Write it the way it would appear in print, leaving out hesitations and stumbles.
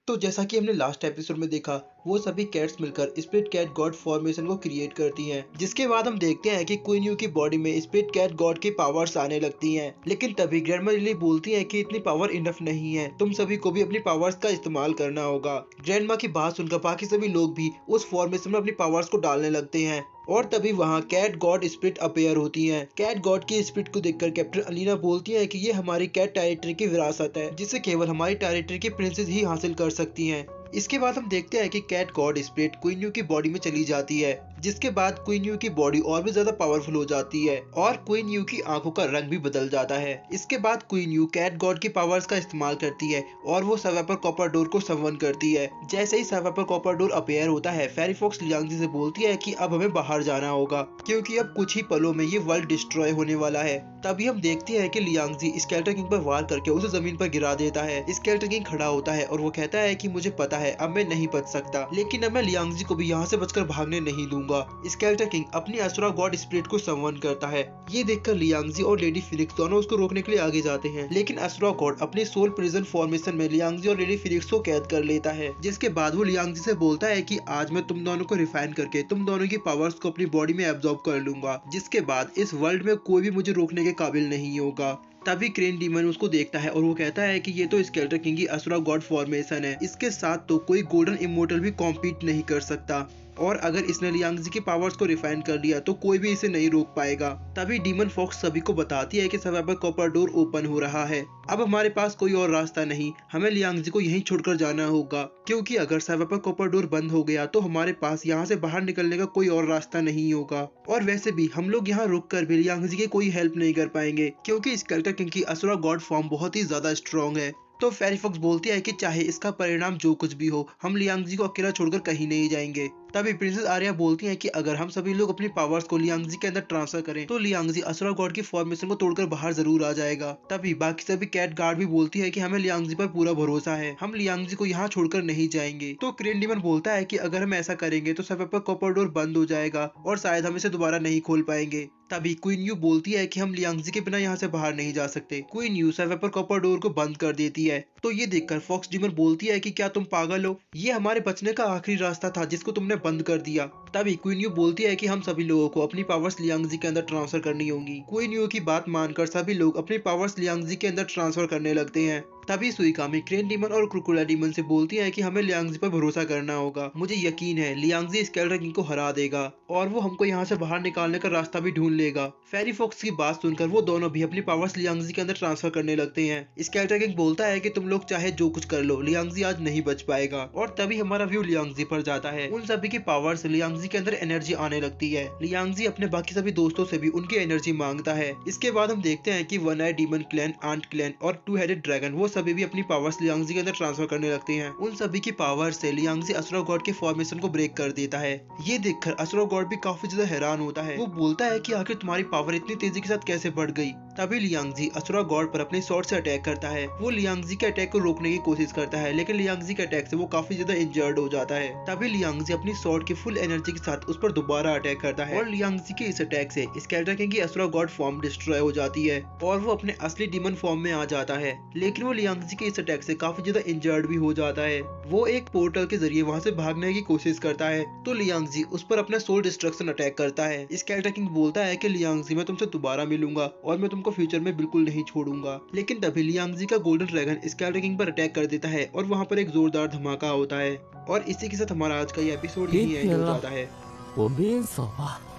तो जैसा कि हमने लास्ट एपिसोड में देखा, वो सभी कैट्स मिलकर स्प्लिट कैट गॉड फॉर्मेशन को क्रिएट करती हैं, जिसके बाद हम देखते हैं कि क्वीन यू की बॉडी में स्प्लिट कैट गॉड की पावर्स आने लगती हैं। लेकिन तभी ग्रैंडमा लिली बोलती हैं कि इतनी पावर इनफ नहीं है, तुम सभी को भी अपनी पावर्स का इस्तेमाल करना होगा। ग्रैंडमा की बात सुनकर बाकी सभी लोग भी उस फॉर्मेशन में अपनी पावर्स को डालने लगते हैं और तभी वहाँ कैट गॉड स्प्लिट अपेयर होती हैं। कैट गॉड की स्प्लिट को देखकर कैप्टन अलीना बोलती है कि ये हमारी कैट टेरिटरी की विरासत है, जिसे केवल हमारी टेरिटरी की प्रिंसेस ही हासिल कर सकती हैं। इसके बाद हम देखते हैं कि कैट गॉड स्प्लिट क्वीन यू की बॉडी में चली जाती है, जिसके बाद क्वीन यू की बॉडी और भी ज्यादा पावरफुल हो जाती है और क्वीन यू की आंखों का रंग भी बदल जाता है। इसके बाद क्वीन यू कैट गॉड की पावर्स का इस्तेमाल करती है और वो सर्वाइपर कॉपर डोर को समवन करती है। जैसे ही सर्वाइपर कॉपर डोर अपेयर होता है, फेरी फॉक्स लियांगजी से बोलती है कि अब हमें बाहर जाना होगा, क्योंकि अब कुछ ही पलों में ये वर्ल्ड डिस्ट्रॉय होने वाला है। तभी हम देखते हैं कि लियांगजी स्केलेटन किंग पर वार करके उसे जमीन पर गिरा देता है। स्केलेटन किंग खड़ा होता है और वो कहता है कि मुझे पता है अब मैं नहीं बच सकता, लेकिन अब मैं लियांगजी को भी यहाँ से बचकर भागने नहीं दूंगा। स्केलेटन किंग अपनी असुरा गॉड स्पिरिट को समवन करता है। ये देखकर लियांगजी और लेडी फिनिक्स दोनों उसको रोकने के लिए आगे जाते हैं, लेकिन असुरा गॉड अपनी सोल प्रिजन फॉर्मेशन में लियांगजी और लेडी फिनिक्स को कैद कर लेता है। जिसके बाद वो लियांगजी से बोलता है कि आज मैं तुम दोनों को रिफाइन करके तुम दोनों की पावर्स को अपनी बॉडी में एब्जॉर्ब कर लूंगा, जिसके बाद इस वर्ल्ड में कोई भी मुझे रोकने के काबिल नहीं होगा। तभी क्रेन डीमन उसको देखता है और वो कहता है कि ये तो स्केलेटन किंग की असुरा गॉड फॉर्मेशन है, इसके साथ तो कोई गोल्डन इमोर्टल भी कॉम्पीट नहीं कर सकता, और अगर इसने लियांगजी की पावर्स को रिफाइन कर लिया तो कोई भी इसे नहीं रोक पाएगा। तभी डीमन फॉक्स सभी को बताती है कि सर्वाइवर कॉपर डोर ओपन हो रहा है, अब हमारे पास कोई और रास्ता नहीं, हमें लियांगजी को यहीं छोड़कर जाना होगा, क्योंकि अगर सर्वाइवर कॉपर डोर बंद हो गया तो हमारे पास यहाँ से बाहर निकलने का कोई और रास्ता नहीं होगा। और वैसे भी हम लोग यहाँ रुक कर भी लियांगजी की कोई हेल्प नहीं कर पाएंगे, क्योंकि स्केलेटन किंग की असुरा गॉड फॉर्म बहुत ही ज्यादा स्ट्रॉन्ग है। तो फेरी फॉक्स बोलती है कि चाहे इसका परिणाम जो कुछ भी हो, हम लियांगजी को अकेला छोड़कर कहीं नहीं जाएंगे। तभी प्रिंसेस आर्या बोलती है कि अगर हम सभी लोग अपनी पावर्स को लियांगजी के अंदर ट्रांसफर करें तो लियांगजी असुरा गॉड की फॉर्मेशन को तोड़कर बाहर जरूर आ जाएगा। तभी बाकी सभी कैट गार्ड भी बोलती है कि हमें लियांगजी पर पूरा भरोसा है, हम लियांगजी को यहाँ छोड़कर नहीं जाएंगे। तो क्रेन डीमन बोलता है कि अगर हम ऐसा करेंगे तो सर्वाइवर कॉपर डोर बंद हो जाएगा और शायद हम इसे दोबारा नहीं खोल पाएंगे। तभी क्वीन यू बोलती है कि हम लियांगजी के बिना यहाँ से बाहर नहीं जा सकते। Queen you survivor copper door को बंद कर देती है। तो ये देखकर फॉक्स डीमन बोलती है कि क्या तुम पागल हो, ये हमारे बचने का आखिरी रास्ता था जिसको तुमने बंद कर दिया। तभी क्वीन यू बोलती है कि हम सभी लोगों को अपनी पावर्स लियांगजी के अंदर ट्रांसफर करनी होंगी। क्वीन यू की बात मानकर सभी लोग अपनी पावर्स लियांगजी के अंदर ट्रांसफर करने लगते हैं। तभी सुइकामी क्रेन डीमन और क्रोकोडाइल डीमन से बोलती है कि हमें लियांगजी पर भरोसा करना होगा, मुझे यकीन है लियांगजी स्केलेटन किंग को हरा देगा और वो हमको यहाँ से बाहर निकालने का रास्ता भी ढूंढ लेगा। फेरी फॉक्स की बात सुनकर वो दोनों भी अपनी पावर्स लियांगजी के अंदर ट्रांसफर करने लगते हैं। स्केलेटन किंग बोलता है कि तुम लोग चाहे जो कुछ कर लो, लियांगजी आज नहीं बच पाएगा। और तभी हमारा व्यू लियांगजी पर जाता है। उन सभी की पावर से लियांगजी के अंदर एनर्जी आने लगती है। लियांगजी अपने बाकी सभी दोस्तों से भी उनकी एनर्जी मांगता है। इसके बाद हम देखते हैं कि वन आई डीमन क्लैन, आंट क्लैन और टू हेडेड ड्रैगन वो सभी भी अपनी पावर्स लियांगजी के अंदर ट्रांसफर करने लगते हैं। उन सभी की पावर से लियांगजी असुरा गॉड के फॉर्मेशन को ब्रेक कर देता है। ये देखकर असुरा गॉड भी काफी ज्यादा हैरान होता है। वो बोलता है कि आखिर तुम्हारी पावर इतनी तेजी के साथ कैसे बढ़ गई। तभी लियांगजी असुरा गॉड पर अपने स्वॉर्ड से अटैक करता है। वो लियांगजी के अटैक को रोकने की कोशिश करता है, लेकिन लियांगजी के अटैक से वो काफी ज्यादा इंजर्ड हो जाता है। तभी लियांगजी अपनी स्वॉर्ड की फुल एनर्जी के साथ उस पर दोबारा अटैक करता है और लियांगजी के इस अटैक से स्केलेटन किंग की असुरा गॉड फॉर्म डिस्ट्रॉय हो जाती है और वो अपने असली डीमन फॉर्म में आ जाता है। लेकिन वो लियांगजी के इस अटैक से काफी ज्यादा इंजर्ड भी हो जाता है। वो एक पोर्टल के जरिए वहाँ से भागने की कोशिश करता है, तो लियांगजी उस पर अपना सोल डिस्ट्रक्शन अटैक करता है। स्केलेटन किंग बोलता है कि लियांगजी मैं तुमसे दोबारा मिलूंगा और मैं तुमको फ्यूचर में बिल्कुल नहीं छोड़ूंगा। लेकिन तभी लियांगजी का गोल्डन ड्रैगन स्केलेटन किंग पर अटैक कर देता है और वहाँ पर एक जोरदार धमाका होता है। और इसी के साथ हमारा आज का ये एपिसोड यही एंड हो जाता है। 我面扫吧。